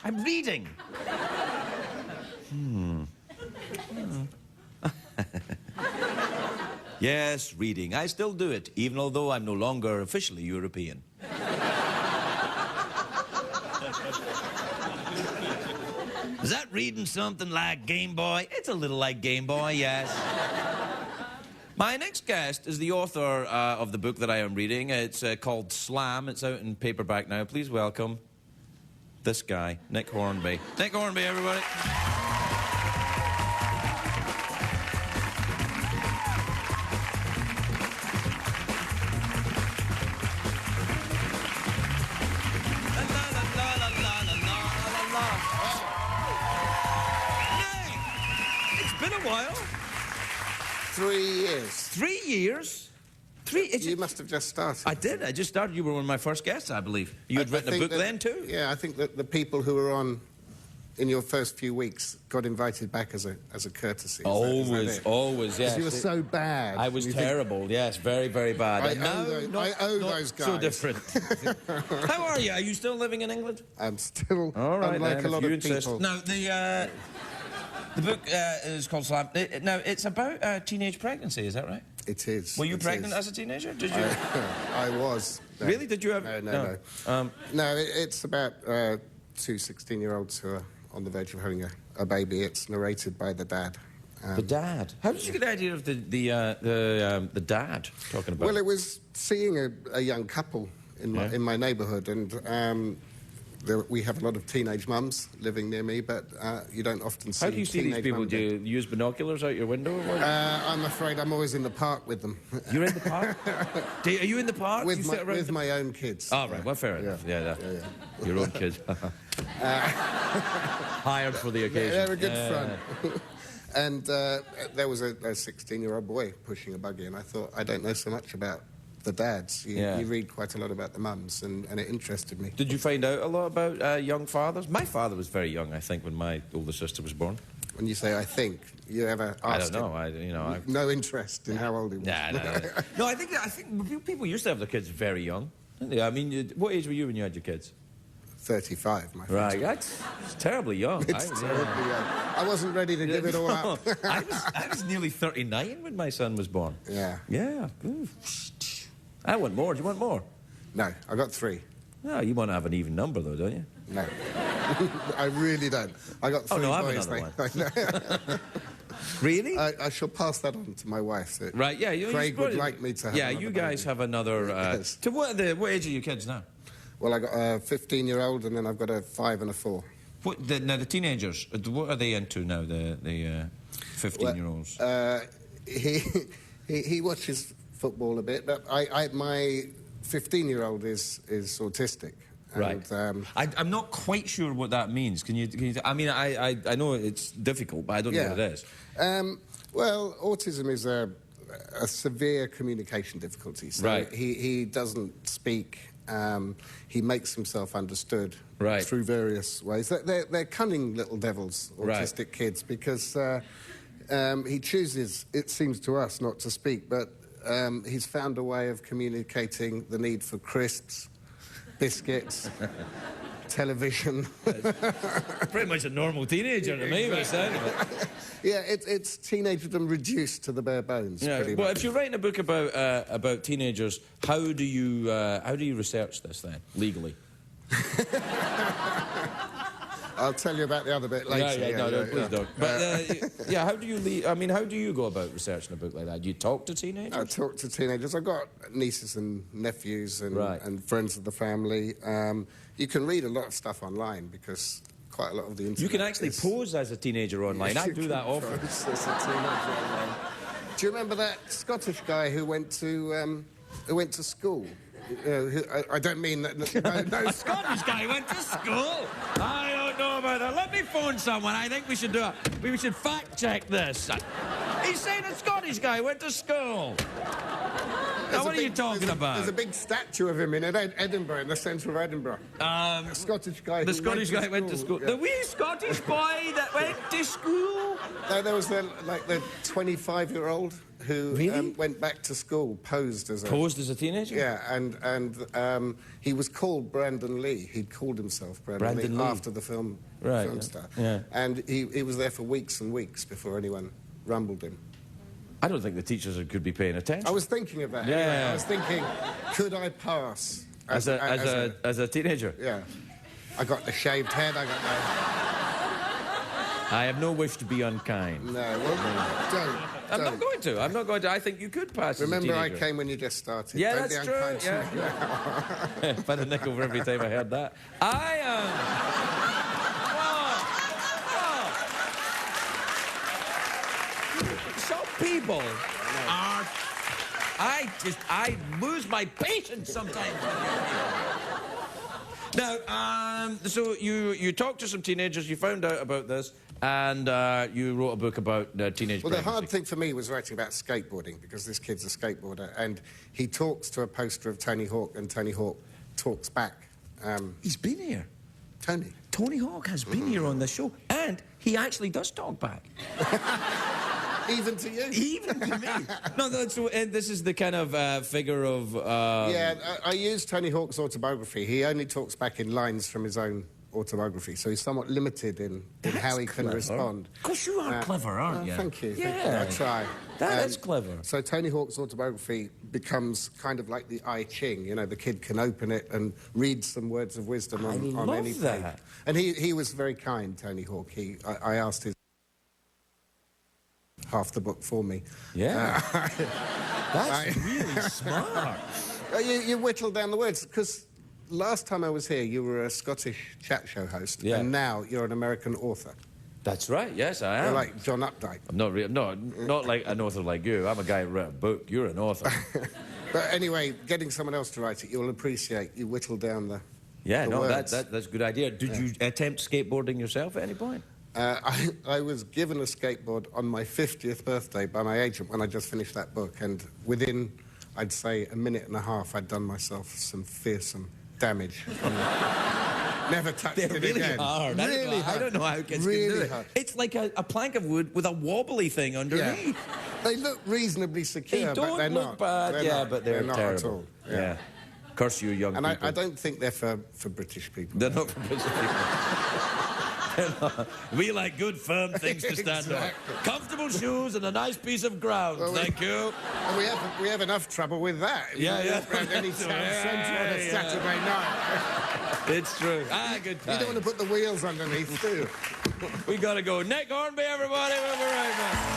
I'm reading. Yes, reading. I still do it, even although I'm no longer officially European. Is that reading something like Game Boy? It's a little like Game Boy, yes. My next guest is the author of the book that I am reading. It's called Slam. It's out in paperback now. Please welcome this guy, Nick Hornby. Nick Hornby, everybody. Been a while. 3 years. 3 years? You must have just started. I did. I just started. You were one of my first guests, I believe. You had written a book then, too? Yeah, I think that the people who were on in your first few weeks got invited back as a courtesy. Always, yes. Because you were so bad. I was terrible, yes. Very, very bad. I owe those guys. So different. How are you? Are you still living in England? I'm still, all right, unlike then, a lot of people. Now, the book is called Slam. Now, it's about teenage pregnancy, is that right? It is. Were you pregnant as a teenager? Did you? I was. No. Really? Did you ever? No. No, it's about two 16-year-olds who are on the verge of having a baby. It's narrated by the dad. The dad? How did you get the idea of the dad talking about? Well, it was seeing a young couple in my neighbourhood, and we have a lot of teenage mums living near me, but you don't often see. How do you see these people? Do you use binoculars out your window? I'm afraid I'm always in the park with them. You're in the park? Are you in the park? With my own kids. Oh, right. Well, fair enough. Yeah. Your own kids. Hired for the occasion. Yeah, they're a good fun. And there was a 16-year-old boy pushing a buggy, and I thought, I don't know so much about the dads. You read quite a lot about the mums, and it interested me. Did you find out a lot about young fathers? My father was very young, I think, when my older sister was born. When you say "I think," you ever asked? I don't know. No interest in how old he was. No, I think people used to have their kids very young, didn't they? I mean, what age were you when you had your kids? 35, my friend. Right, that's terribly young. It's terribly young. I wasn't ready to give it all up. I was nearly 39 when my son was born. Yeah. Yeah. I want more. Do you want more? No, I got 3. No, you want to have an even number, though, don't you? No. I really don't. I got 3 no, I boys. have another one. Really? I shall pass that on to my wife. Right, yeah. Craig would like me to have another you guys baby. Have another... Yes. To what age are your kids now? Well, I got a 15-year-old, and then I've got a 5 and a 4. Now, the teenagers, what are they into now, the 15-year-olds? Well, he watches football a bit, but my 15-year-old is autistic. Right. And, I'm not quite sure what that means. Can you I mean, I know it's difficult, but I don't know what it is. Well, autism is a severe communication difficulty. So right. He doesn't speak. He makes himself understood through various ways. They're cunning little devils, autistic kids, because he chooses, it seems to us, not to speak, but he's found a way of communicating the need for crisps, biscuits, television. Pretty much a normal teenager to me, by the sound of it. Yeah, it's teenagerdom reduced to the bare bones. Yeah. Pretty Well, much. if you're writing a book about teenagers, how do you research this then legally? I'll tell you about the other bit later. Please don't. But how do you? How do you go about researching a book like that? Do you talk to teenagers? I talk to teenagers. I've got nieces and nephews and friends of the family. You can read a lot of stuff online because quite a lot of the internet. You can actually pose as a teenager online. I do that often. Do you remember that Scottish guy who went to school? I don't mean that. No. A Scottish guy went to school? I don't know about that. Let me phone someone. I think we should fact check this. He's saying a Scottish guy went to school. Now, what are you talking about? There's a big statue of him in Edinburgh, in the centre of Edinburgh. A Scottish guy. The Scottish guy went to school. Yeah. The wee Scottish boy that went to school. There was the 25-year-old who went back to school, posed as a teenager. Yeah, and he was called Brandon Lee. He'd called himself Brandon Lee after the film star. Yeah. And he was there for weeks and weeks before anyone rumbled him. I don't think the teachers could be paying attention. I was thinking of that. Yeah. Anyway. I was thinking, could I pass as a teenager? Yeah. I got the shaved head. I have no wish to be unkind. No, well, don't. I'm not going to. I'm not going to. I think you could pass. Remember, I came when you just started. Yeah, don't that's true. Yeah. If I had a nickel for every time I heard that. Some people are. I lose my patience sometimes. Now, so you talked to some teenagers, you found out about this, and you wrote a book about teenage pregnancy. The hard thing for me was writing about skateboarding, because this kid's a skateboarder, and he talks to a poster of Tony Hawk, and Tony Hawk talks back. He's been here. Tony Hawk has been here on the show, and he actually does talk back. Even to you? Even to me. No, this is the kind of figure of... Yeah, I used Tony Hawk's autobiography. He only talks back in lines from his own autobiography, so he's somewhat limited in how he can respond. Of course you are clever, aren't you? Thank you. Yeah. I try. That's clever. So Tony Hawk's autobiography becomes kind of like the I Ching. You know, the kid can open it and read some words of wisdom on any page. That. And he was very kind, Tony Hawk. I asked his half the book for me. Yeah. That's really smart. You whittle down the words, because last time I was here, you were a Scottish chat show host, and now you're an American author. That's right, yes, I am. You're like John Updike. I'm not like an author like you. I'm a guy who wrote a book. You're an author. But anyway, getting someone else to write it, you'll appreciate. You whittle down the words. That's a good idea. Did you attempt skateboarding yourself at any point? I was given a skateboard on my 50th birthday by my agent when I just finished that book, and within, I'd say, a minute and a half, I'd done myself some fearsome damage. Never touched it really again. Hard. Really hard. I don't know how kids can do it. Hard. It's like a plank of wood with a wobbly thing underneath. Yeah. They look reasonably secure, but they're not. But they're not terrible. At all. Yeah. Curse you, young people. And I don't think they're for British people. They're not for British people. We like good, firm things to stand on. Comfortable shoes and a nice piece of ground. Well, thank you. And we have enough trouble with that. Yeah. Around any town centre on a Saturday night. It's true. Good time. You don't want to put the wheels underneath, do you? We got to go. Nick Hornby, everybody. We'll be right back.